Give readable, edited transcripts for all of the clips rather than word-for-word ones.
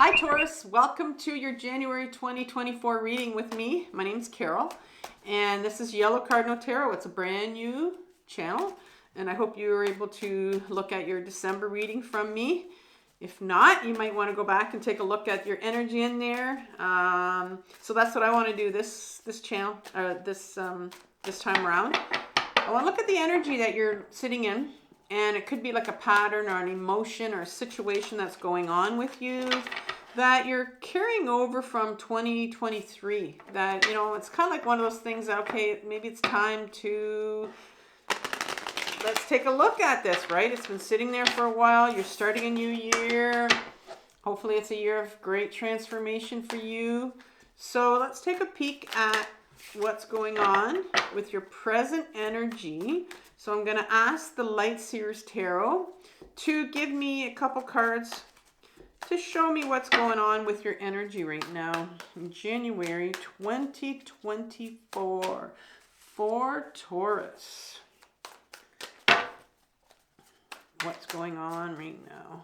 Hi Taurus, welcome to your January 2024 reading with me. My name's Carol, and this is Yellow Cardinal Tarot. It's a brand new channel, and I hope you were able to look at your December reading from me. If not, you might want to go back and take a look at your energy in there. So that's what I want to do this channel, this time around. I want to look at the energy that you're sitting in. And it could be like a pattern or an emotion or a situation that's going on with you that you're carrying over from 2023. That, you know, it's kind of like one of those things that, okay, maybe it's time to, let's take a look at this, right? It's been sitting there for a while. You're starting a new year. Hopefully it's a year of great transformation for you. So let's take a peek at what's going on with your present energy. So I'm going to ask the Light Seers Tarot to give me a couple cards to show me what's going on with your energy right now in January 2024 for Taurus. What's going on right now?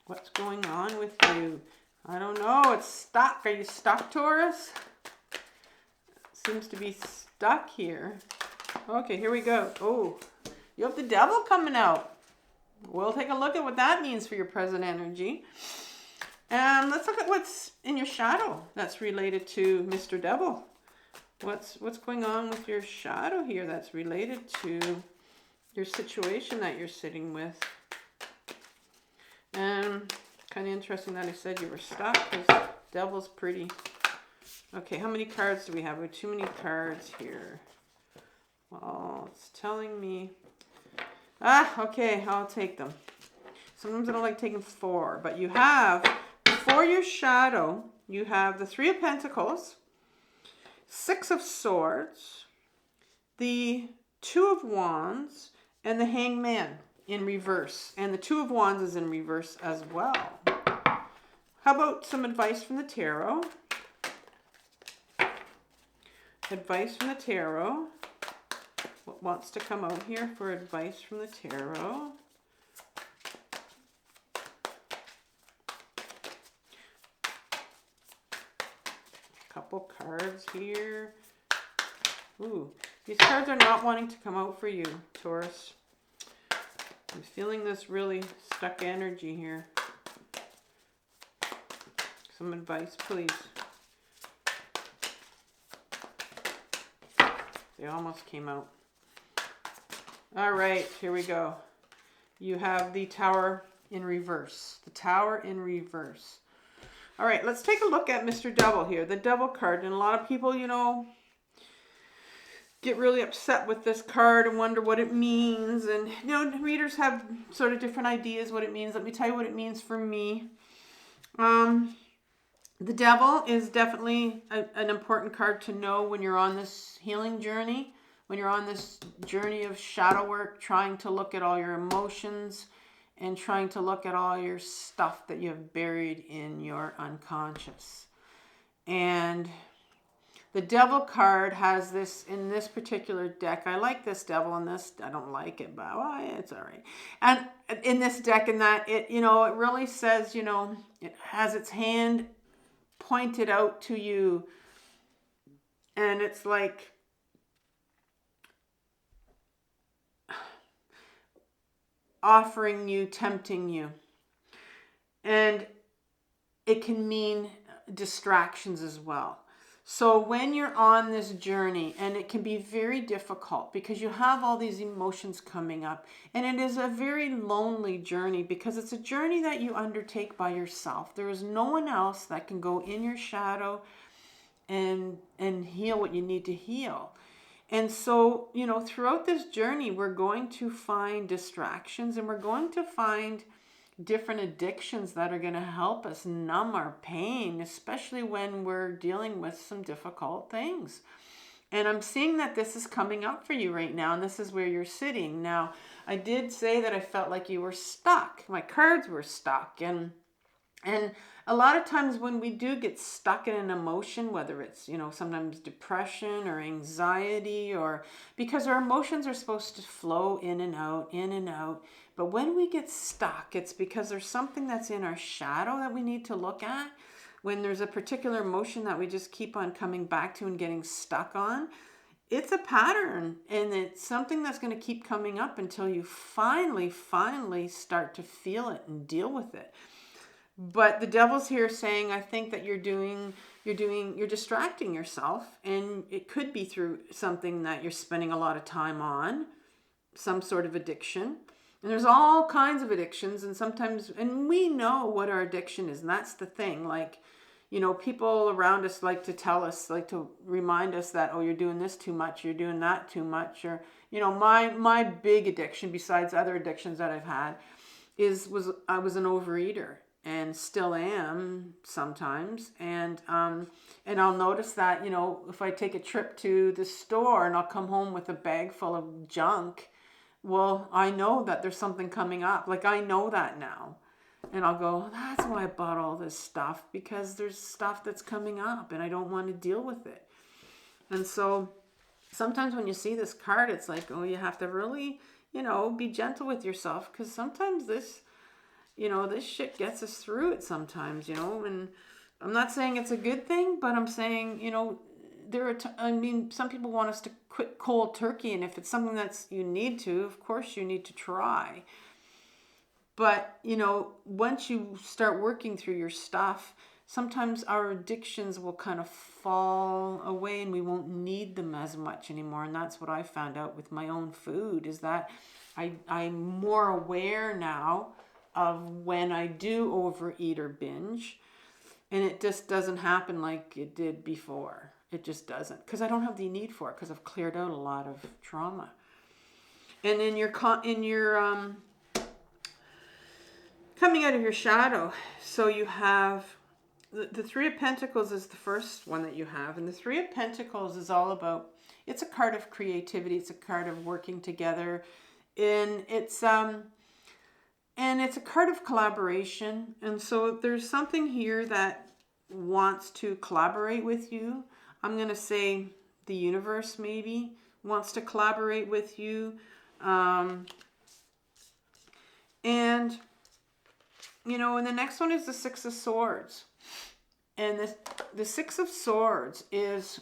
What's going on with you? I don't know. It's stuck. Are you stuck, Taurus? Seems to be stuck here. Okay, here we go. Oh, you have the Devil coming out. We'll take a look at what that means for your present energy. And let's look at what's in your shadow that's related to Mr. Devil. What's going on with your shadow here that's related to your situation that you're sitting with? And kind of interesting that I said you were stuck, because Devil's pretty. Okay, how many cards do we have? We have too many cards here. Well, it's telling me. Okay, I'll take them. Sometimes I don't like taking 4, but you have, for your shadow, you have the 3 of Pentacles, 6 of Swords, the 2 of Wands, and the Hangman in reverse. And the 2 of Wands is in reverse as well. How about some advice from the tarot? Advice from the tarot. What wants to come out here for advice from the tarot? Couple cards here. Ooh, these cards are not wanting to come out for you, Taurus. I'm feeling this really stuck energy here. Some advice, please. They almost came out. All right, here we go. You have the Tower in reverse. The Tower in reverse. All right, let's take a look at Mr. Devil here, the Devil card. And a lot of people, you know, get really upset with this card and wonder what it means. And, you know, readers have sort of different ideas what it means. Let me tell you what it means for me. The Devil is definitely an important card to know when you're on this healing journey, when you're on this journey of shadow work, trying to look at all your emotions and trying to look at all your stuff that you have buried in your unconscious. And the Devil card has this in this particular deck. I like this Devil in this. I don't like it, but well, it's all right. And in this deck, in that it, you know, it really says, you know, it has its hand pointed out to you, and it's like offering you, tempting you. And it can mean distractions as well. So when you're on this journey, and it can be very difficult because you have all these emotions coming up, and it is a very lonely journey because it's a journey that you undertake by yourself. There is no one else that can go in your shadow and heal what you need to heal. And so, you know, throughout this journey, we're going to find distractions, and we're going to find different addictions that are going to help us numb our pain, especially when we're dealing with some difficult things. And I'm seeing that this is coming up for you right now, and this is where you're sitting. Now, I did say that I felt like you were stuck. My cards were stuck, and a lot of times when we do get stuck in an emotion, whether it's, sometimes depression or anxiety, or because our emotions are supposed to flow in and out, in and out. But when we get stuck, it's because there's something that's in our shadow that we need to look at. When there's a particular emotion that we just keep on coming back to and getting stuck on, it's a pattern, and it's something that's going to keep coming up until you finally start to feel it and deal with it. But the devil's here saying, I think that you're distracting yourself, and it could be through something that you're spending a lot of time on, some sort of addiction. And there's all kinds of addictions, and we know what our addiction is, and that's the thing. Like, people around us like to remind us that, oh, you're doing this too much, you're doing that too much. Or, my big addiction, besides other addictions that I've had, I was an overeater, and still am sometimes. And I'll notice that, if I take a trip to the store and I'll come home with a bag full of junk, well, I know that there's something coming up. Like, I know that now. And I'll go, that's why I bought all this stuff, because there's stuff that's coming up and I don't want to deal with it. And so sometimes when you see this card, it's like, oh, you have to really, be gentle with yourself, because sometimes this shit gets us through it sometimes, and I'm not saying it's a good thing, but I'm saying, some people want us to quit cold turkey, and if it's something that's you need to, of course you need to try. But, once you start working through your stuff, sometimes our addictions will kind of fall away and we won't need them as much anymore. And that's what I found out with my own food, is that I'm more aware now of when I do overeat or binge. And it just doesn't happen like it did before. It just doesn't. Because I don't have the need for it, because I've cleared out a lot of trauma. And in your coming out of your shadow, so you have the Three of Pentacles is the first one that you have, and the Three of Pentacles is all about, it's a card of creativity, it's a card of working together, and it's a card of collaboration. And so there's something here that wants to collaborate with you. I'm going to say the universe maybe wants to collaborate with you, and and the next one is the Six of Swords. And the Six of Swords is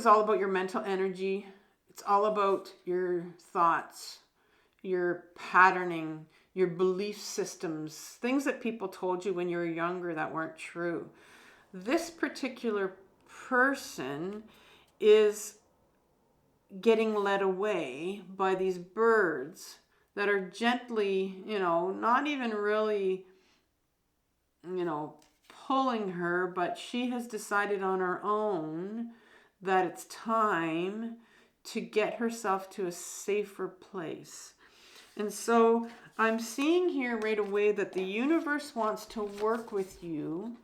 all about your mental energy. It's all about your thoughts, your patterning, your belief systems, things that people told you when you were younger that weren't true. This particular person is getting led away by these birds that are gently, not even really, pulling her, but she has decided on her own that it's time to get herself to a safer place. And so I'm seeing here right away that the universe wants to work with you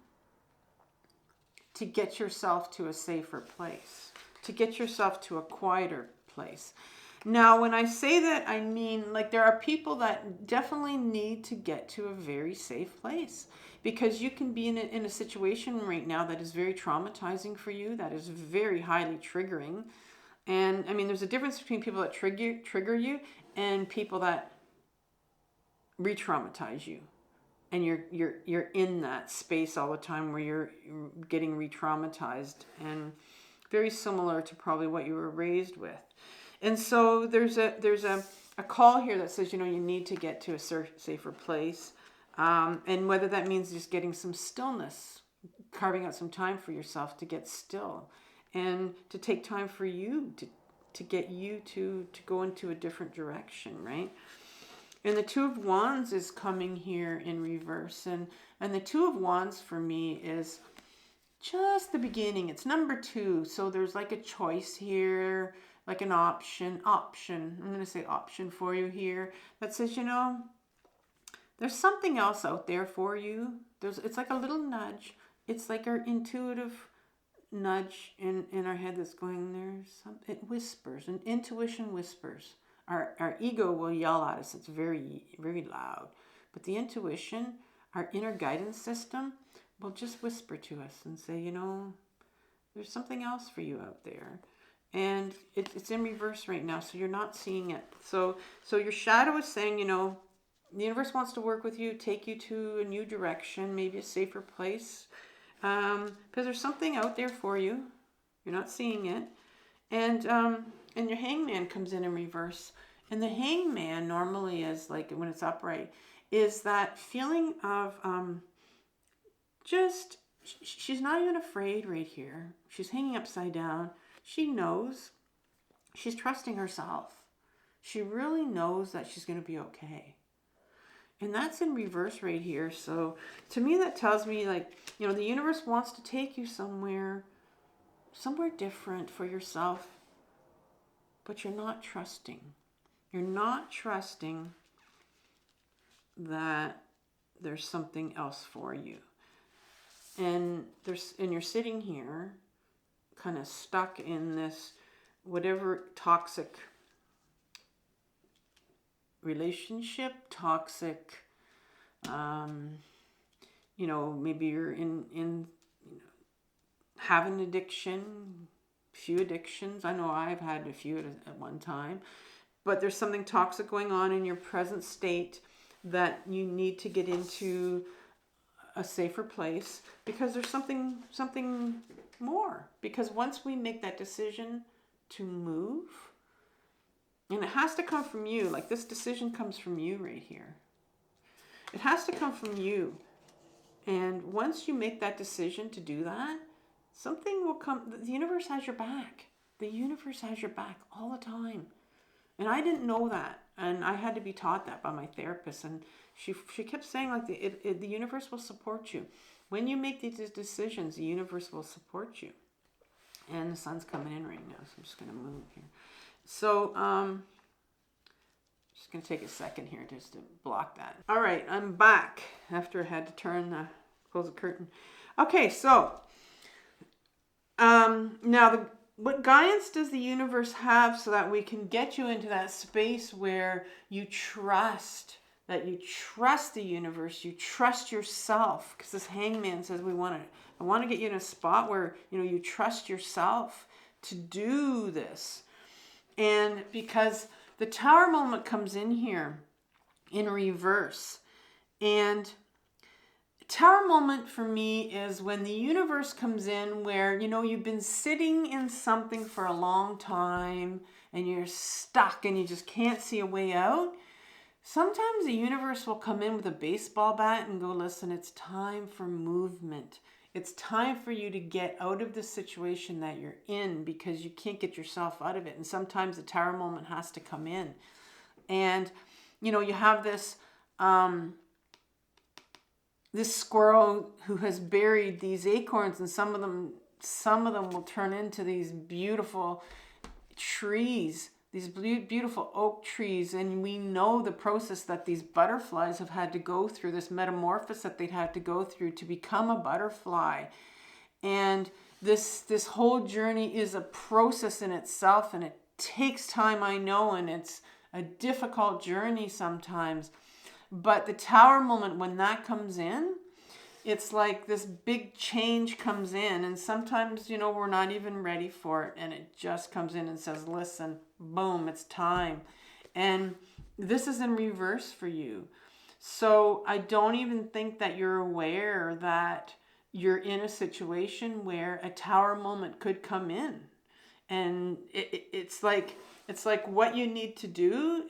to get yourself to a safer place, to get yourself to a quieter place. Now, when I say that, I mean, like, there are people that definitely need to get to a very safe place, because you can be in a situation right now that is very traumatizing for you, that is very highly triggering. And I mean, there's a difference between people that trigger you and people that re-traumatize you. And you're in that space all the time where you're getting re-traumatized, and very similar to probably what you were raised with. And so there's a call here that says, you need to get to a safer place. And whether that means just getting some stillness, carving out some time for yourself to get still, and to take time for you to get you to go into a different direction, right? And the Two of Wands is coming here in reverse. And the Two of Wands for me is just the beginning. It's number 2. So there's like a choice here, like an option. I'm going to say option for you here that says, there's something else out there for you. It's like a little nudge. It's like our intuitive nudge in our head that's going, it whispers, and intuition whispers. Our ego will yell at us. It's very, very loud. But the intuition, our inner guidance system will just whisper to us and say, you know, there's something else for you out there. And it's in reverse right now, so you're not seeing it. So your shadow is saying, you know, the universe wants to work with you, take you to a new direction, maybe a safer place. Because there's something out there for you. You're not seeing it. And your hangman comes in reverse. And the hangman normally is, like, when it's upright, is that feeling of just, she's not even afraid right here. She's hanging upside down. She knows. She's trusting herself. She really knows that she's going to be okay. And that's in reverse right here. So to me, that tells me, like, you know, the universe wants to take you somewhere different for yourself, but you're not trusting. You're not trusting that there's something else for you. And you're sitting here kind of stuck in this whatever toxic relationship, toxic, you know, maybe you're in you know, have an addiction, few addictions. I know I've had a few at one time, but there's something toxic going on in your present state that you need to get into a safer place, because there's something more. Because once we make that decision to move, and it has to come from you, like this decision comes from you right here. It has to come from you. And once you make that decision to do that, something will come. The universe has your back. The universe has your back all the time. And I didn't know that. And I had to be taught that by my therapist. And she kept saying, like, the universe will support you. When you make these decisions, the universe will support you. And the sun's coming in right now, so I'm just going to move here. So, just going to take a second here just to block that. All right, I'm back after I had to close the curtain. Okay, so, now what guidance does the universe have so that we can get you into that space where you trust, that you trust the universe, you trust yourself? Because this hangman says I want to get you in a spot where, you know, you trust yourself to do this. And because the Tower moment comes in here in reverse. And Tower moment for me is when the universe comes in where, you know, you've been sitting in something for a long time and you're stuck and you just can't see a way out. Sometimes the universe will come in with a baseball bat and go, listen, it's time for movement. It's time for you to get out of the situation that you're in because you can't get yourself out of it. And sometimes the Tower moment has to come in. And, you know, you have this squirrel who has buried these acorns, and some of them will turn into these beautiful trees, these beautiful oak trees. And we know the process that these butterflies have had to go through, this metamorphosis that they'd had to go through to become a butterfly. And this whole journey is a process in itself, and it takes time, I know, and it's a difficult journey sometimes. But the Tower moment, when that comes in, it's like this big change comes in. And sometimes, you know, we're not even ready for it. And it just comes in and says, listen, boom, it's time. And this is in reverse for you. So I don't even think that you're aware that you're in a situation where a Tower moment could come in. And it's like what you need to do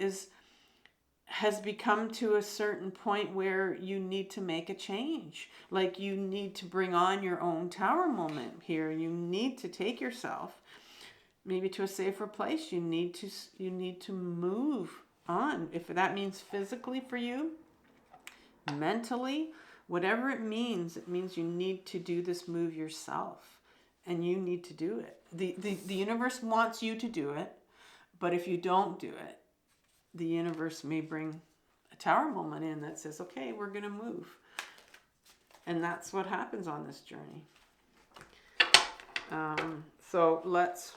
has become to a certain point where you need to make a change. Like, you need to bring on your own Tower moment here. You need to take yourself maybe to a safer place. You need to move on. If that means physically for you, mentally, whatever it means you need to do this move yourself. And you need to do it. The universe wants you to do it. But if you don't do it, the universe may bring a Tower moment in that says, okay, we're going to move. And that's what happens on this journey. So let's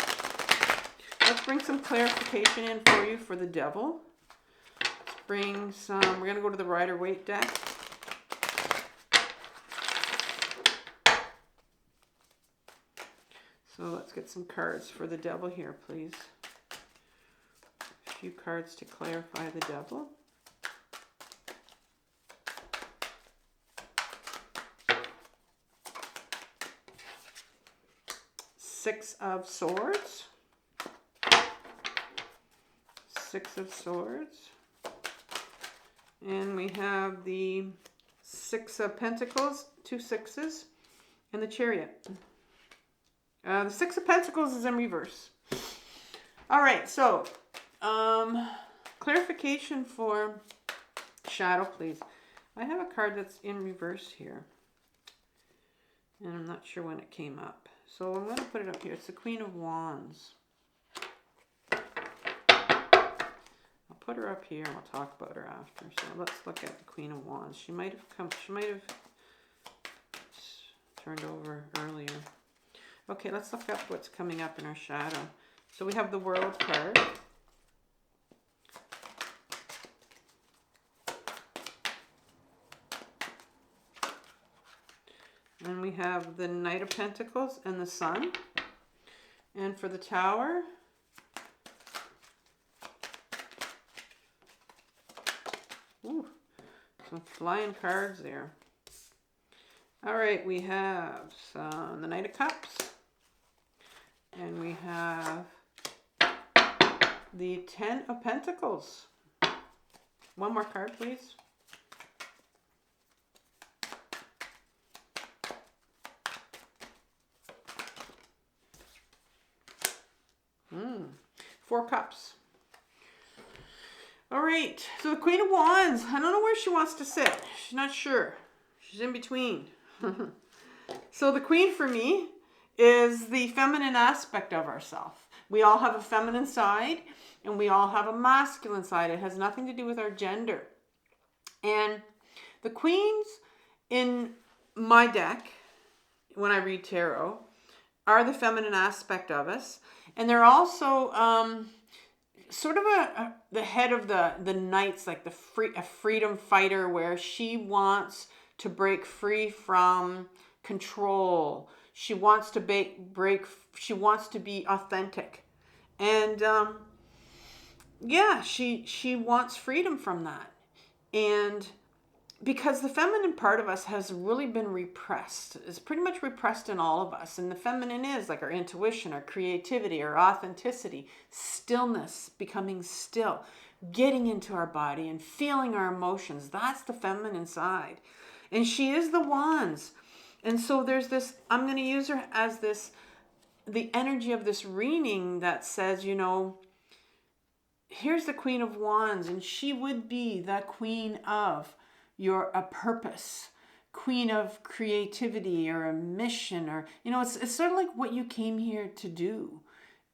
bring some clarification in for you for the Devil. Let's bring some, we're going to go to the Rider-Waite deck. So let's get some cards for the devil here, please. A few cards to clarify the devil. Six of Swords. Six of Swords. And we have the Six of Pentacles, 2 sixes, and the Chariot. The Six of Pentacles is in reverse. All right, so clarification for shadow, please. I have a card that's in reverse here, and I'm not sure when it came up. So I'm going to put it up here. It's the Queen of Wands. I'll put her up here and we'll talk about her after. So let's look at the Queen of Wands. She might have turned over earlier. Okay, let's look up what's coming up in our shadow. So we have the World card. And we have the Knight of Pentacles and the Sun. And for the Tower, ooh, some flying cards there. All right, we have the Knight of Cups. And we have the Ten of Pentacles. One more card, please. Four Cups. All right, so the Queen of Wands. I don't know where she wants to sit. She's not sure. She's in between. So the Queen for me is the feminine aspect of ourselves. We all have a feminine side and we all have a masculine side. It has nothing to do with our gender. And the queens in my deck, when I read tarot, are the feminine aspect of us. And they're also sort of the head of the knights, like a freedom fighter, where she wants to break free from control. She wants to she wants to be authentic. And yeah, she wants freedom from that. And because the feminine part of us has really been repressed. It's pretty much repressed in all of us. And the feminine is like our intuition, our creativity, our authenticity, stillness, becoming still, getting into our body and feeling our emotions. That's the feminine side. And she is the Wands. And so there's this, I'm going to use her as this, the energy of this reading that says, you know, here's the Queen of Wands, and she would be the queen of a purpose, queen of creativity or a mission, or, you know, it's sort of like what you came here to do.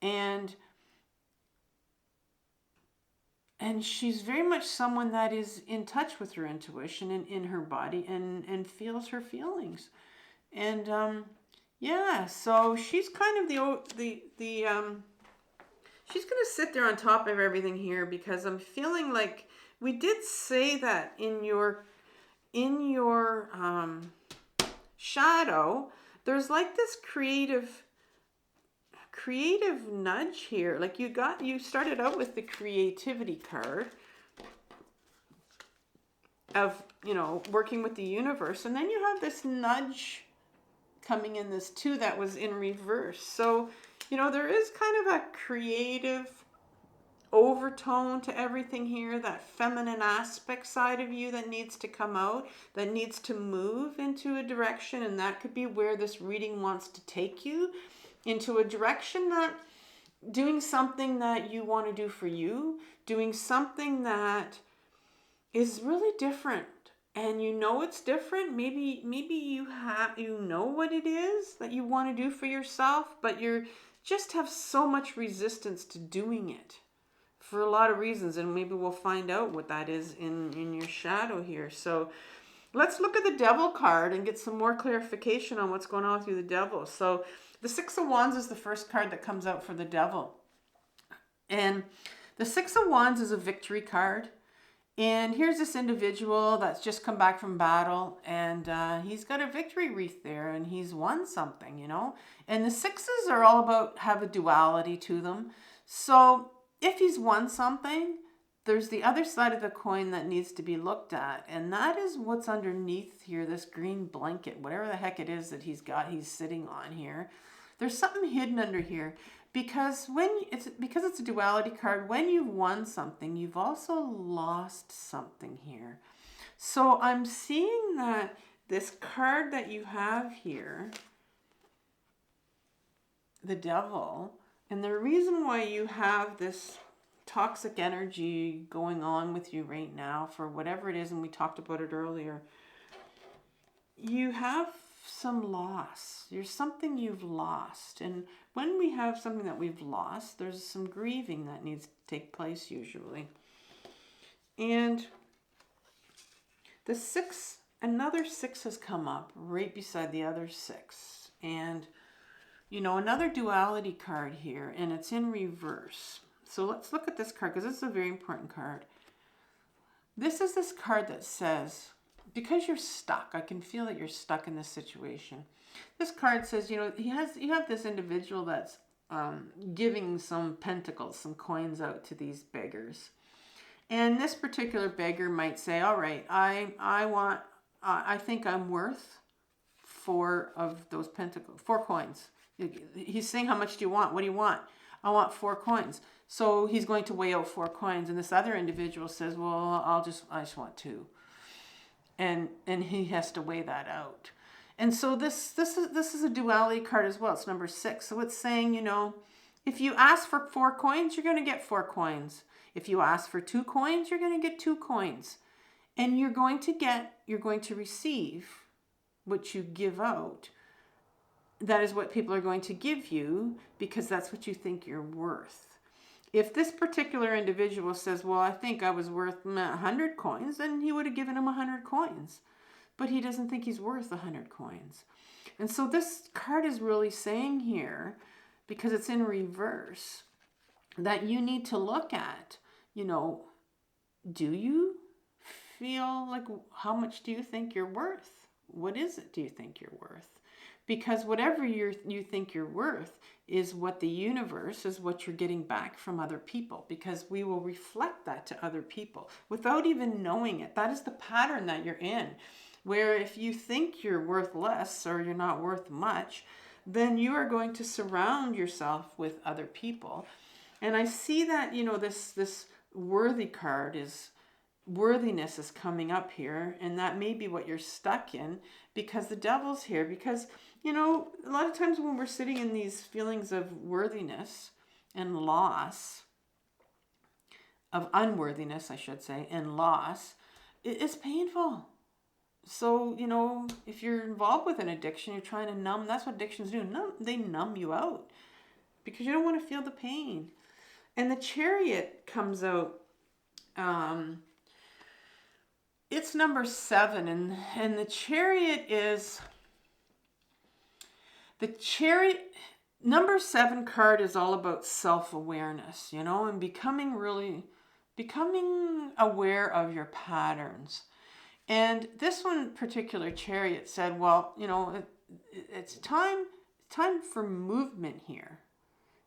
And she's very much someone that is in touch with her intuition and in her body and feels her feelings. And yeah, so she's kind of she's going to sit there on top of everything here, because I'm feeling like we did say that in your shadow, there's like this creative nudge here. Like you started out with the creativity card of, you know, working with the universe, and then you have this nudge coming in this too that was in reverse. So, you know, there is kind of a creative overtone to everything here, that feminine aspect side of you that needs to come out, that needs to move into a direction. And that could be where this reading wants to take you, into a direction that doing something that you want to do for you, doing something that is really different. And you know it's different. Maybe you know what it is that you want to do for yourself, but you just have so much resistance to doing it for a lot of reasons. And maybe we'll find out what that is in your shadow here. So let's look at the Devil card and get some more clarification on what's going on with you, the Devil. So the Six of Wands is the first card that comes out for the Devil. And the Six of Wands is a victory card. And here's this individual that's just come back from battle, and he's got a victory wreath there, and he's won something, you know. And the sixes are all about, have a duality to them. So if he's won something, there's the other side of the coin that needs to be looked at. And that is what's underneath here, this green blanket, whatever the heck it is that he's sitting on here. There's something hidden under here. Because it's a duality card, when you've won something, you've also lost something here. So I'm seeing that this card that you have here, the Devil, and the reason why you have this toxic energy going on with you right now for whatever it is, and we talked about it earlier, you have some loss. There's something you've lost. And when we have something that we've lost, there's some grieving that needs to take place usually. And the six, another six has come up right beside the other six. And, you know, another duality card here, and it's in reverse. So let's look at this card, because this is a very important card. This is this card that says, because you're stuck, I can feel that you're stuck in this situation. This card says, you know, you have this individual that's giving some pentacles, some coins out to these beggars. And this particular beggar might say, all right, I think I'm worth 4 of those pentacles, 4 coins. He's saying, how much do you want? What do you want? I want 4 coins. So he's going to weigh out 4 coins. And this other individual says, well, I just want 2. And he has to weigh that out. And so this is a duality card as well. It's number 6. So it's saying, you know, if you ask for 4 coins, you're going to get 4 coins. If you ask for 2 coins, you're going to get 2 coins. And you're going to receive what you give out. That is what people are going to give you, because that's what you think you're worth. If this particular individual says, well, I think I was worth 100 coins, then he would have given him 100 coins. But he doesn't think he's worth 100 coins. And so this card is really saying here, because it's in reverse, that you need to look at, you know, do you feel like, how much do you think you're worth? What is it do you think you're worth? Because whatever you think you're worth is what the universe, is what you're getting back from other people, because we will reflect that to other people without even knowing it. That is the pattern that you're in, where if you think you're worth less or you're not worth much, then you are going to surround yourself with other people. And I see that, you know, this worthy card is, worthiness is coming up here, and that may be what you're stuck in, because the Devil's here. Because, you know, a lot of times when we're sitting in these feelings of worthiness and loss, of unworthiness, I should say, and loss, it's painful. So, you know, if you're involved with an addiction, you're trying to numb, that's what addictions do. They numb you out because you don't want to feel the pain. And the Chariot comes out, it's number 7, and the Chariot is, the Chariot, number 7 card is all about self-awareness, you know, and becoming aware of your patterns. And this one particular Chariot said, well, you know, it's time for movement here.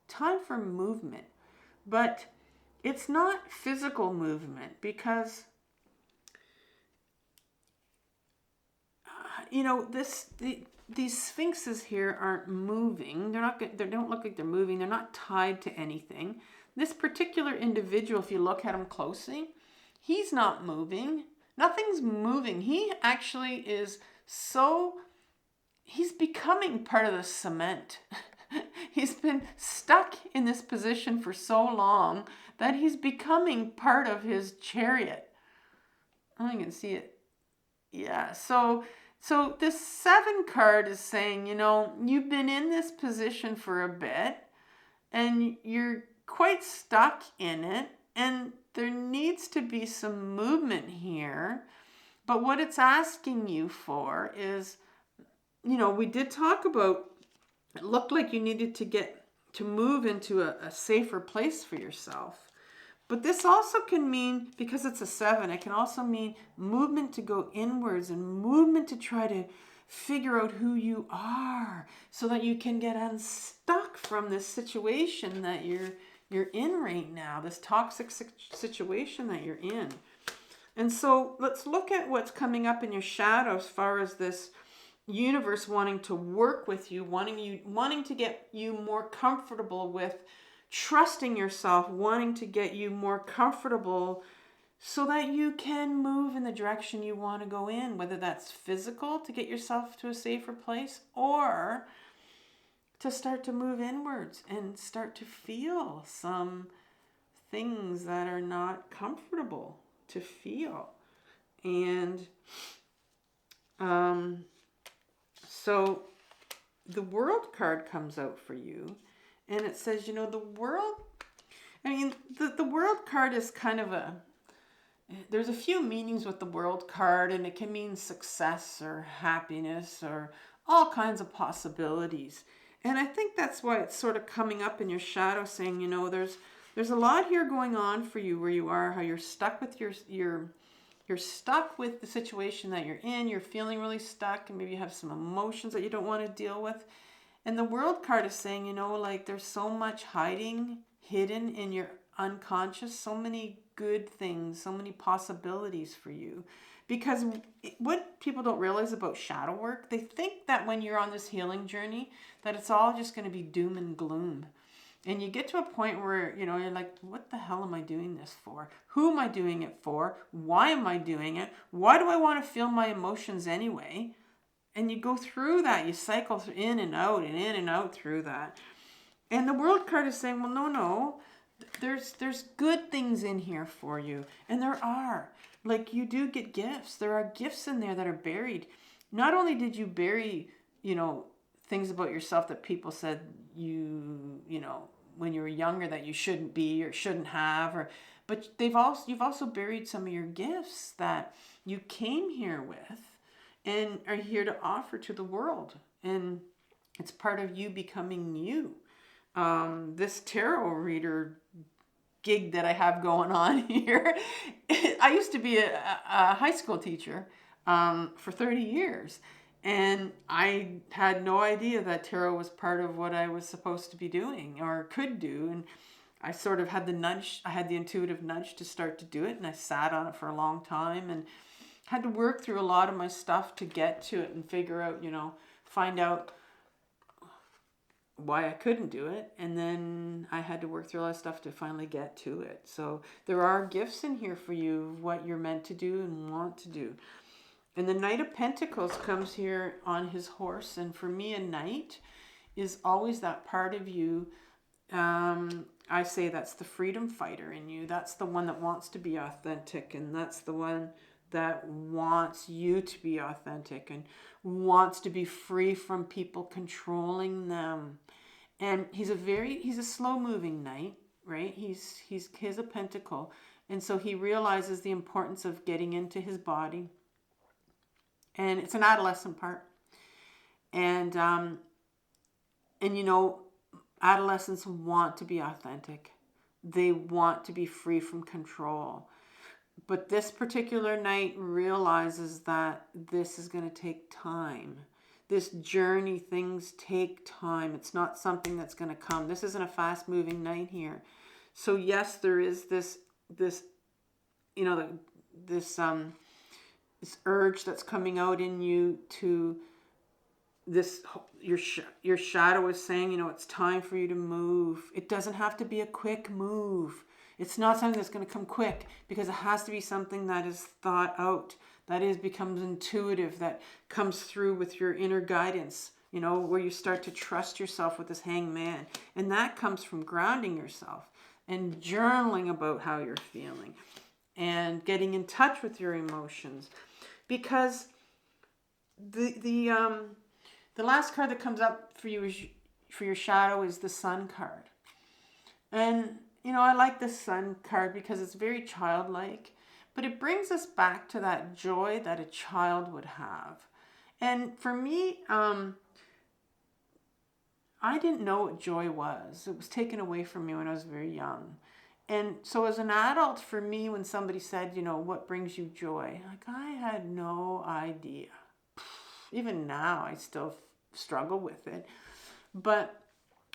Time for movement. But it's not physical movement, because you know, these sphinxes here aren't moving. They don't look like they're moving. They're not tied to anything. This particular individual, if you look at him closely, he's not moving. Nothing's moving. He actually is he's becoming part of the cement. He's been stuck in this position for so long that he's becoming part of his chariot. Oh, you can see it. Yeah, so this 7 card is saying, you know, you've been in this position for a bit and you're quite stuck in it, and there needs to be some movement here. But what it's asking you for is, you know, we did talk about, it looked like you needed to move into a safer place for yourself. But this also can mean, because it's a 7, it can also mean movement to go inwards and movement to try to figure out who you are so that you can get unstuck from this situation that you're in right now, this toxic situation that you're in. And so let's look at what's coming up in your shadow as far as this universe wanting to work with you, wanting to get you more comfortable with trusting yourself, wanting to get you more comfortable so that you can move in the direction you want to go in, whether that's physical to get yourself to a safer place or to start to move inwards and start to feel some things that are not comfortable to feel. And so the World card comes out for you, and it says, you know, the world, I mean, the World card is kind of there's a few meanings with the World card, and it can mean success or happiness or all kinds of possibilities. And I think that's why it's sort of coming up in your shadow saying, you know, there's a lot here going on for you where you are, how you're stuck with you're stuck with the situation that you're in. You're feeling really stuck, and maybe you have some emotions that you don't want to deal with. And the World card is saying, you know, like there's so much hidden in your unconscious, so many good things, so many possibilities for you. Because what people don't realize about shadow work, they think that when you're on this healing journey, that it's all just going to be doom and gloom. And you get to a point where, you know, you're like, what the hell am I doing this for? Who am I doing it for? Why am I doing it? Why do I want to feel my emotions anyway? And you go through that. You cycle in and out through that. And the World card is saying, well, no. There's good things in here for you. And there are. Like, you do get gifts. There are gifts in there that are buried. Not only did you bury, you know, things about yourself that people said you know, when you were younger that you shouldn't be or shouldn't have, but you've also buried some of your gifts that you came here with and are here to offer to the world. And it's part of you becoming you. This tarot reader gig that I have going on here, I used to be a high school teacher for 30 years. And I had no idea that tarot was part of what I was supposed to be doing or could do. And I sort of had the intuitive nudge to start to do it. And I sat on it for a long time and had to work through a lot of my stuff to get to it and figure out, you know, find out why I couldn't do it. And then I had to work through a lot of stuff to finally get to it. So there are gifts in here for you, what you're meant to do and want to do. And the Knight of Pentacles comes here on his horse. And for me, a knight is always that part of you. I say that's the freedom fighter in you. That's the one that wants to be authentic. And that's the one that wants you to be authentic and wants to be free from people controlling them. And he's a slow moving knight, right? He's a pentacle. And so he realizes the importance of getting into his body. And it's an adolescent part. And you know, adolescents want to be authentic. They want to be free from control. But this particular knight realizes that this is going to take time. This journey, things take time. It's not something that's going to come. This isn't a fast-moving knight here. So yes, there is this you know, this urge that's coming out in you to this. Your shadow is saying, you know, it's time for you to move. It doesn't have to be a quick move. It's not something that's going to come quick, because it has to be something that is thought out, that becomes intuitive, that comes through with your inner guidance, you know, where you start to trust yourself with this hangman. And that comes from grounding yourself and journaling about how you're feeling and getting in touch with your emotions. Because the last card that comes up for you for your shadow is the Sun card. And you know, I like the Sun card because it's very childlike, but it brings us back to that joy that a child would have. And for me, I didn't know what joy was. It was taken away from me when I was very young. And so as an adult, for me, when somebody said, you know, what brings you joy? Like, I had no idea. Even now, I still struggle with it. But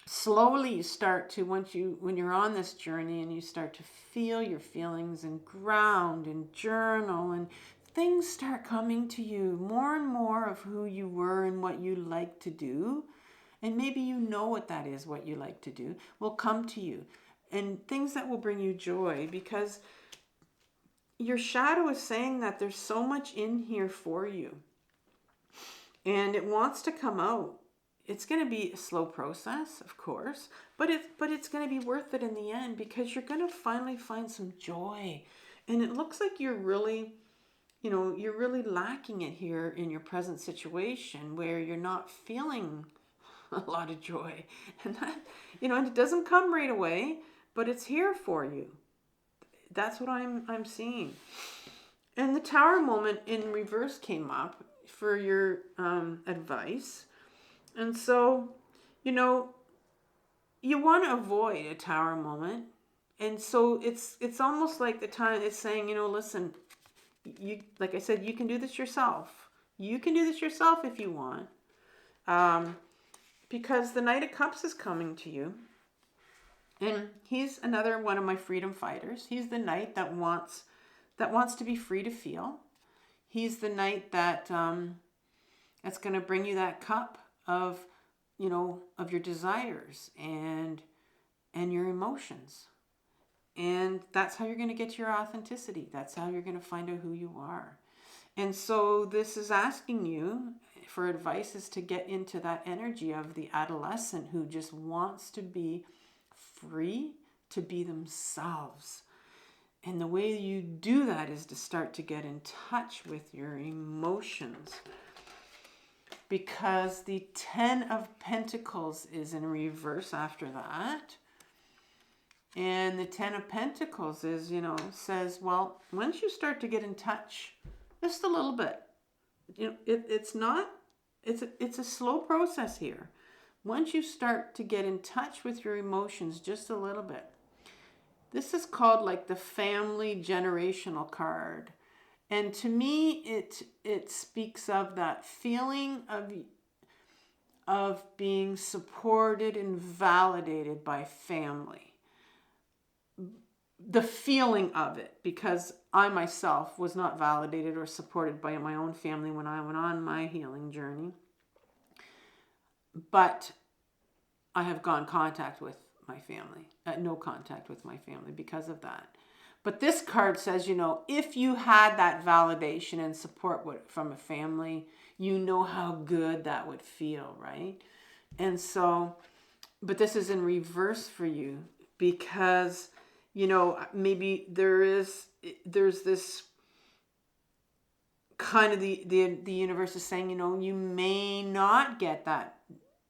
slowly you start to, when you're on this journey and you start to feel your feelings and ground and journal, and things start coming to you, more and more of who you were and what you like to do. And maybe you know what that is, what you like to do, will come to you. And things that will bring you joy, because your shadow is saying that there's so much in here for you. And it wants to come out. It's going to be a slow process, of course, but it's going to be worth it in the end, because you're going to finally find some joy. And it looks like you're really lacking it here in your present situation, where you're not feeling a lot of joy. And that, and it doesn't come right away, but it's here for you. That's what I'm seeing. And the Tower moment in reverse came up for your advice. And so, you want to avoid a Tower moment. And so it's almost like the time it's saying, listen, you, like I said, you can do this yourself. You can do this yourself if you want. Because the Knight of Cups is coming to you. And he's another one of my freedom fighters. He's the knight that wants to be free to feel. He's the knight that's going to bring you that cup of your desires and your emotions. And that's how you're going to get to your authenticity. That's how you're going to find out who you are. And so this is asking you for advice, is to get into that energy of the adolescent who just wants to be free to be themselves. And the way you do that is to start to get in touch with your emotions. Because the 10 of Pentacles is in reverse after that. And the 10 of Pentacles is, says, well, once you start to get in touch, just a little bit, it's a slow process here. Once you start to get in touch with your emotions just a little bit, this is called like the family generational card. And to me, it speaks of that feeling of being supported and validated by family. The feeling of it, because I myself was not validated or supported by my own family when I went on my healing journey. But I have gone contact with my family, no contact with my family because of that. But this card says, if you had that validation and support from a family, you know how good that would feel, right? And so, but this is in reverse for you, because maybe there's this kind of the universe is saying, you may not get that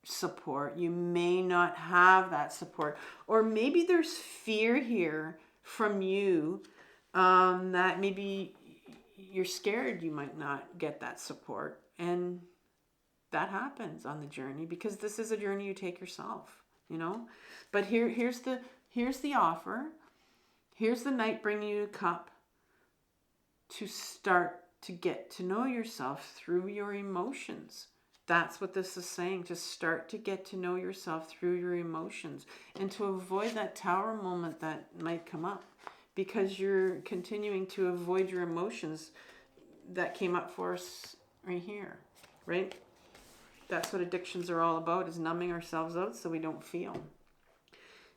support. You may not have that support. Or maybe there's fear here from you, that maybe you're scared you might not get that support. And that happens on the journey, because this is a journey you take yourself, But here's the offer. Here's the Knight bringing you a cup to start to get to know yourself through your emotions. That's what this is saying, to start to get to know yourself through your emotions, and to avoid that Tower moment that might come up, because you're continuing to avoid your emotions that came up for us right here, right? That's what addictions are all about, is numbing ourselves out so we don't feel.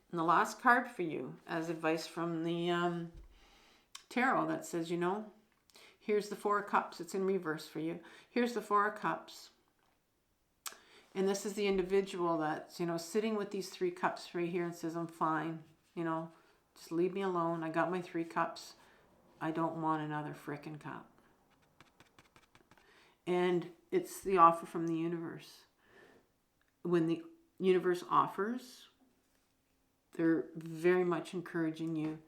And the last card for you, as advice from the tarot, that says, here's the Four of Cups. It's in reverse for you. Here's the Four of Cups. And this is the individual that's, sitting with these 3 cups right here and says, I'm fine. Just leave me alone. I got my 3 cups. I don't want another frickin' cup. And it's the offer from the universe. When the universe offers, they're very much encouraging you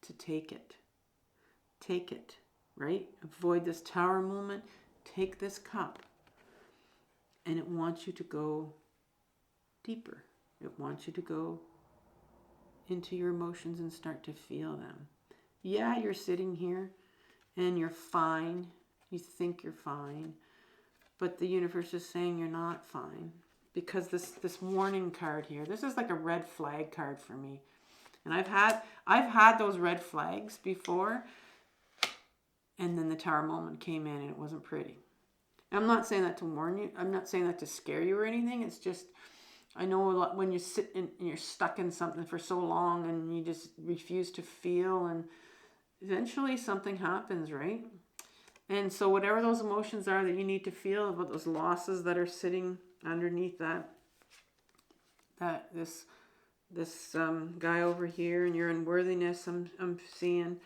to take it. Take it, right? Avoid this Tower moment. Take this cup. And it wants you to go deeper. It wants you to go into your emotions and start to feel them. Yeah, you're sitting here and you're fine. You think you're fine. But the universe is saying you're not fine. Because this warning card here, this is like a red flag card for me. And I've had those red flags before. And then the Tower moment came in and it wasn't pretty. I'm not saying that to warn you. I'm not saying that to scare you or anything. It's just, I know a lot when you sit and you're stuck in something for so long and you just refuse to feel, and eventually something happens, right? And so whatever those emotions are that you need to feel about those losses that are sitting underneath this guy over here, and your unworthiness, I'm seeing,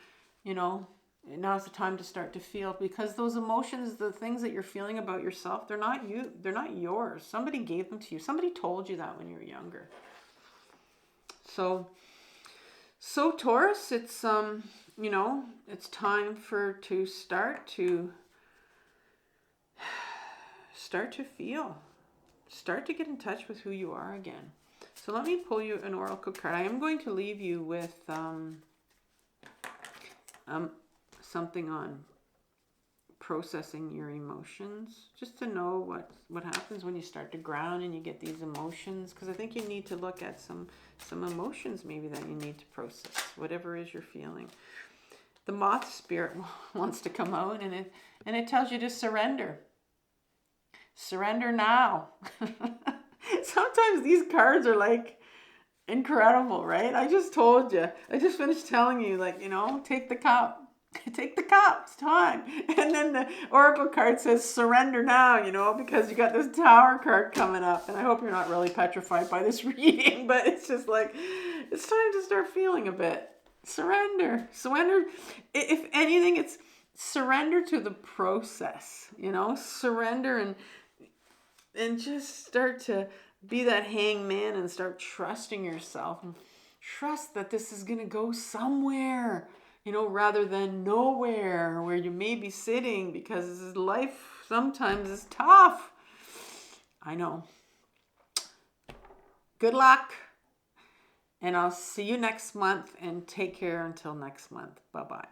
you know, now's the time to start to feel, because those emotions, the things that you're feeling about yourself, they're not you, they're not yours. Somebody gave them to you. Somebody told you that when you were younger. So Taurus, it's you know, it's time to start to feel, start to get in touch with who you are again. So let me pull you an oracle card. I am going to leave you with something on processing your emotions, just to know what happens when you start to ground and you get these emotions, because I think you need to look at some emotions maybe that you need to process, whatever is you're feeling. The moth spirit wants to come out, and it tells you to surrender. Surrender now. Sometimes these cards are like incredible, right? I just told you. I just finished telling you, like, you know, take the cup. Take the cup. It's time. And then the oracle card says surrender now, you know, because you got this Tower card coming up. And I hope you're not really petrified by this reading, but it's just like, it's time to start feeling a bit. Surrender. Surrender. If anything, it's surrender to the process, you know, surrender and just start to be that hangman and start trusting yourself and trust that this is going to go somewhere, you know, rather than nowhere where you may be sitting, because life sometimes is tough. I know. Good luck. And I'll see you next month, and take care until next month. Bye-bye.